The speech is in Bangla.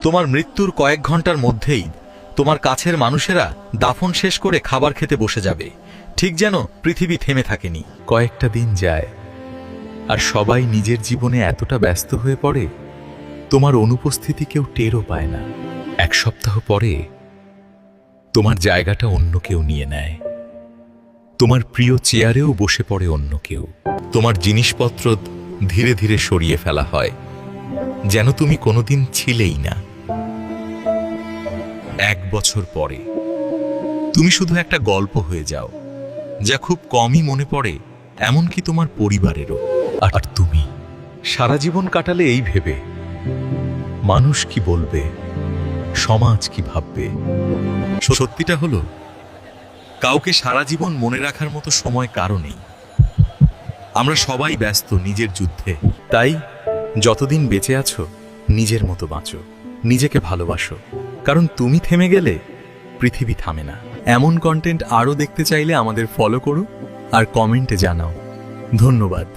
তোমার মৃত্যুর কয়েক ঘন্টার মধ্যেই তোমার কাছের মানুষেরা দাফন শেষ করে খাবার খেতে বসে যাবে, ঠিক যেন পৃথিবী থেমে থাকেনি। কয়েকটা দিন যায় আর সবাই নিজের জীবনে এতটা ব্যস্ত হয়ে পড়ে তোমার অনুপস্থিতি কেউ টেরও পায় না। এক সপ্তাহ পরে তোমার জায়গাটা অন্য কেউ নিয়ে নেয়। তোমার প্রিয় চেয়ারেও বসে পড়ে অন্য কেউ। তোমার জিনিসপত্র ধীরে ধীরে সরিয়ে ফেলা হয়, যেন তুমি কোনোদিন ছিলেই না। 1 বছর পরে তুমি শুধু একটা গল্প হয়ে যাও, যা খুব কমই মনে পড়ে, এমনকি তোমার পরিবারেরও। আর তুমি সারা জীবন কাটালে এই ভেবে, মানুষ কি বলবে, সমাজ কি ভাববে। সত্যিটা হলো, কাউকে সারা জীবন মনে রাখার মতো সময় কারো নেই। আমরা সবাই ব্যস্ত নিজের যুদ্ধে। তাই যতদিন বেঁচে আছো, নিজের মতো বাঁচো, নিজেকে ভালোবাসো, কারণ তুমি থেমে গেলে পৃথিবী থামে না। এমন কন্টেন্ট আরও দেখতে চাইলে আমাদের ফলো করো আর কমেন্টে জানাও। ধন্যবাদ।